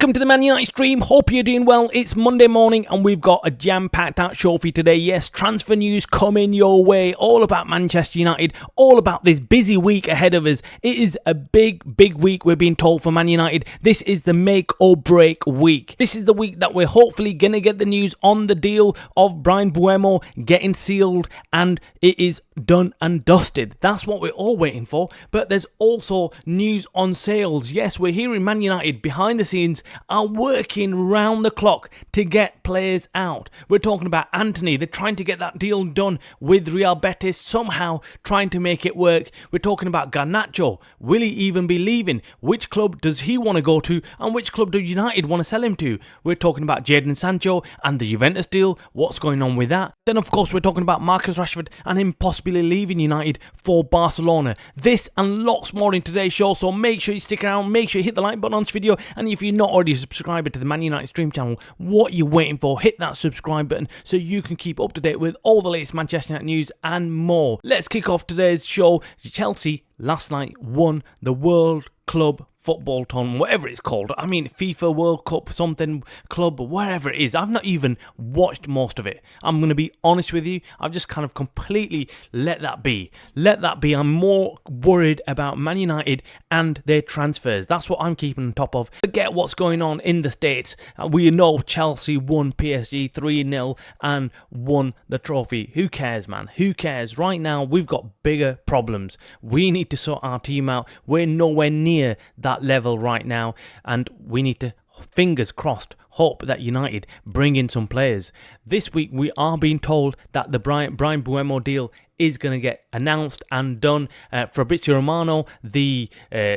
Welcome to the Man United stream. Hope you're doing well. It's Monday morning and we've got a jam-packed out show for you today. Yes, transfer news coming your way. All about Manchester United. All about this busy week ahead of us. It is a big week, we're being told, for Man United. This is the make or break week. This is the week that we're hopefully going to get the news on the deal of Bryan Mbeumo getting sealed, and it is done and dusted. That's what we're all waiting for. But there's also news on sales. Yes, we're hearing Man United behind the scenes are working round the clock to get players out. We're talking about Anthony. They're trying to get that deal done with Real Betis, somehow trying to make it work. We're talking about Garnacho. Will he even be leaving? Which club does he want to go to, and which club do United want to sell him to? We're talking about Jadon Sancho and the Juventus deal. What's going on with that? Then, of course, we're talking about Marcus Rashford and him possibly leaving United for Barcelona. This and lots more in today's show, so make sure you stick around. Make sure you hit the like button on this video, and if you're not already subscribed to the Man United stream channel, what are you waiting for? Hit that subscribe button so you can keep up to date with all the latest Manchester United news and more. Let's kick off today's show. Chelsea last night won the World Club Football Tournament, whatever it's called. I mean, FIFA World Cup something club, whatever it is. I've not even watched most of it. I'm going to be honest with you. I've just kind of completely let that be. I'm more worried about Man United and their transfers. That's what I'm keeping on top of. Forget what's going on in the States. We know Chelsea won PSG 3-0 and won the trophy. Who cares, man? Who cares? Right now, we've got bigger problems. We need to sort our team out. We're nowhere near that level right now, and we need to, fingers crossed, hope that United bring in some players. This week we are being told that the Bryan Mbeumo deal is going to get announced and done. Fabrizio Romano, the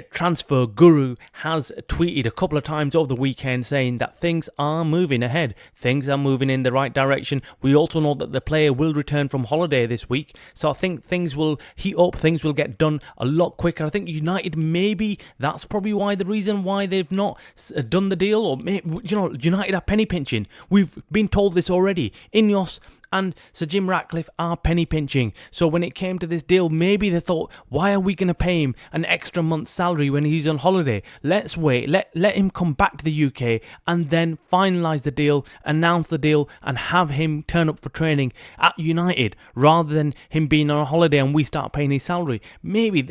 transfer guru, has tweeted a couple of times over the weekend saying that things are moving ahead. Things are moving in the right direction. We also know that the player will return from holiday this week, so I think things will heat up. Things will get done a lot quicker. I think United, maybe that's probably the reason why they've not done the deal, or United are penny pinching. We've been told this already. Ineos and Sir Jim Ratcliffe are penny pinching. So when it came to this deal, maybe they thought, why are we going to pay him an extra month's salary when he's on holiday? Let's wait, let him come back to the UK and then finalise the deal, announce the deal, and have him turn up for training at United, rather than him being on a holiday and we start paying his salary. Maybe,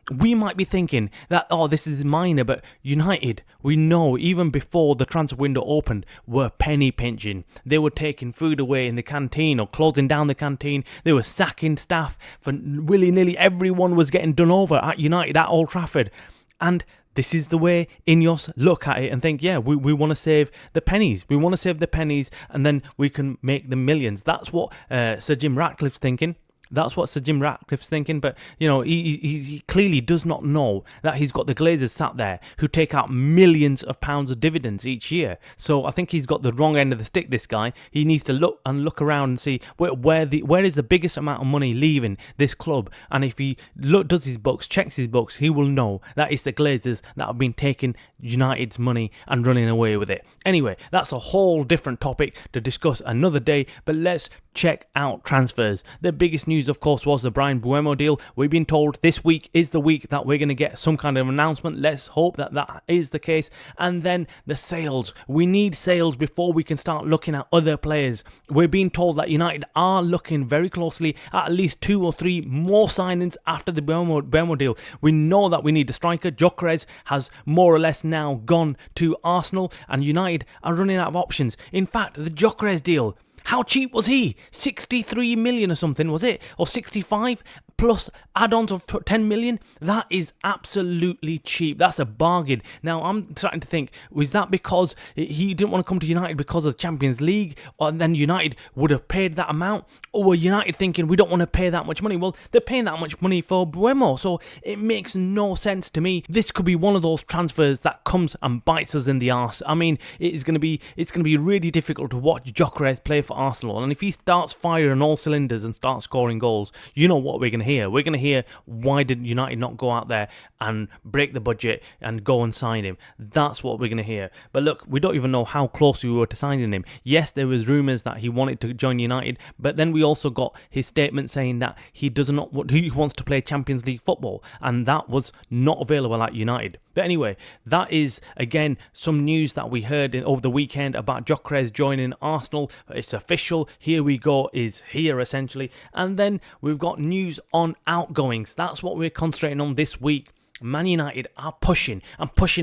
we might be thinking that, this is minor, but United, we know, even before the transfer window opened, were penny pinching. They were taking food away in the canteen or closing down the canteen. They were sacking staff for willy-nilly. Everyone was getting done over at United at Old Trafford. And this is the way Ineos look at it and think, yeah, we want to save the pennies. We want to save the pennies and then we can make the millions. That's what Sir Jim Ratcliffe's thinking. But, he clearly does not know that he's got the Glazers sat there who take out millions of pounds of dividends each year. So I think he's got the wrong end of the stick, this guy. He needs to look around and see where is the biggest amount of money leaving this club. And if he does his books, checks his books, he will know that it's the Glazers that have been taking United's money and running away with it. Anyway, that's a whole different topic to discuss another day, but let's check out transfers. The biggest news, of course, was the Bryan Mbeumo deal. We've been told this week is the week that we're going to get some kind of announcement. Let's hope that that is the case. And then the sales. We need sales before we can start looking at other players. We're being told that United are looking very closely at least 2 or 3 more signings after the Mbeumo deal. We know that we need a striker. Gyökeres has more or less now gone to Arsenal, and United are running out of options. In fact, the Gyökeres deal, how cheap was he? 63 million or something, was it? Or 65? Plus add-ons of 10 million? That is absolutely cheap. That's a bargain. Now, I'm starting to think, was that because he didn't want to come to United because of the Champions League? Or then United would have paid that amount? Or were United thinking, we don't want to pay that much money? Well, they're paying that much money for Mbeumo, so it makes no sense to me. This could be one of those transfers that comes and bites us in the arse. I mean, it's going to be really difficult to watch Gyökeres play for Arsenal. And if he starts firing on all cylinders and starts scoring goals, you know what we're going to hear. We're going to hear why did United not go out there and break the budget and go and sign him. That's what we're going to hear. But look, we don't even know how close we were to signing him. Yes, there was rumours that he wanted to join United, but then we also got his statement saying that he wants to play Champions League football, and that was not available at United. But anyway, that is, again, some news that we heard over the weekend about Gyökeres joining Arsenal. It's official. Here we go, is here essentially. And then we've got news on outgoings. That's what we're concentrating on this week. Man United are pushing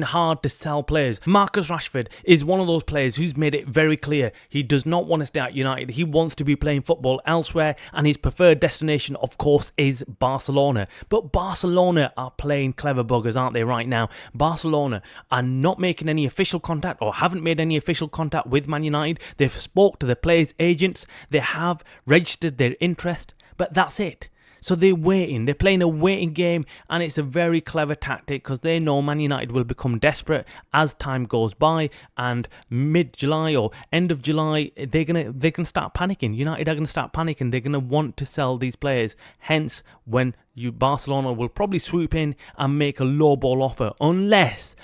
hard to sell players. Marcus Rashford is one of those players who's made it very clear he does not want to stay at United. He wants to be playing football elsewhere, and his preferred destination, of course, is Barcelona. But Barcelona are playing clever buggers, aren't they, right now? Barcelona are not making any official contact, or haven't made any official contact with Man United. They've spoke to the players' agents. They have registered their interest, but that's it. So they're waiting. They're playing a waiting game, and it's a very clever tactic because they know Man United will become desperate as time goes by, and mid-July or end of July, they can start panicking. United are going to start panicking. They're going to want to sell these players. Hence, when Barcelona will probably swoop in and make a low ball offer, unless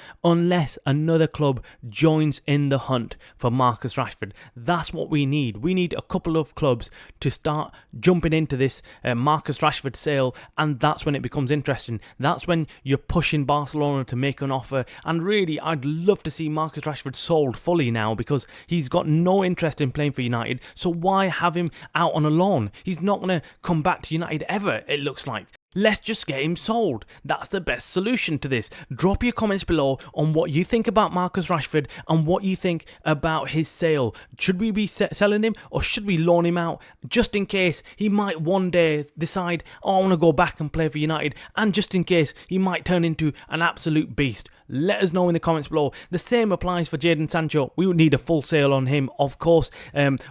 another club joins in the hunt for Marcus Rashford. That's what we need. We need a couple of clubs to start jumping into this Marcus Rashford sale, and that's when it becomes interesting. That's when you're pushing Barcelona to make an offer, and really, I'd love to see Marcus Rashford sold fully now, because he's got no interest in playing for United, so why have him out on a loan? He's not going to come back to United ever, it looks like. Let's just get him sold. That's the best solution to this. Drop your comments below on what you think about Marcus Rashford and what you think about his sale. Should we be selling him, or should we loan him out just in case he might one day decide, oh, I want to go back and play for United, and just in case he might turn into an absolute beast? Let us know in the comments below. The same applies for Jadon Sancho. We would need a full sale on him, of course.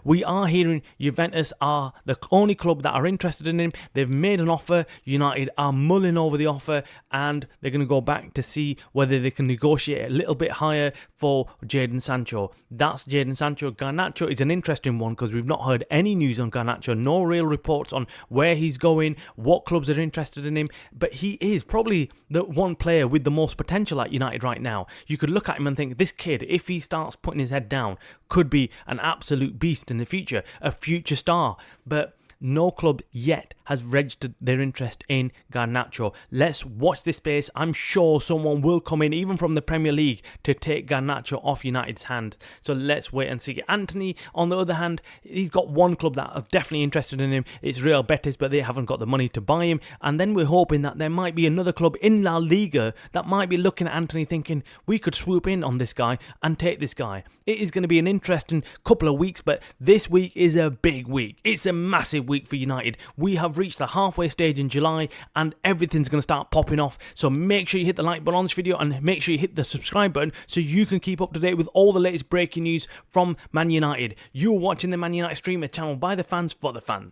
We are hearing Juventus are the only club that are interested in him. They've made an offer. United are mulling over the offer, and they're going to go back to see whether they can negotiate a little bit higher for Jadon Sancho. That's Jadon Sancho. Garnacho is an interesting one because we've not heard any news on Garnacho. No real reports on where he's going, what clubs are interested in him. But he is probably the one player with the most potential at United right now. You could look at him and think, this kid, if he starts putting his head down, could be an absolute beast in the future, a future star. But no club yet has registered their interest in Garnacho. Let's watch this space. I'm sure someone will come in, even from the Premier League, to take Garnacho off United's hand. So let's wait and see. Anthony, on the other hand, he's got one club that is definitely interested in him. It's Real Betis, but they haven't got the money to buy him. And then we're hoping that there might be another club in La Liga that might be looking at Anthony thinking, we could swoop in on this guy and take this guy. It is going to be an interesting couple of weeks, but this week is a big week. It's a massive week for United. We have reached the halfway stage in July, and everything's going to start popping off. So make sure you hit the like button on this video, and make sure you hit the subscribe button so you can keep up to date with all the latest breaking news from Man United. You're watching the Man United Streamer channel by the fans for the fans.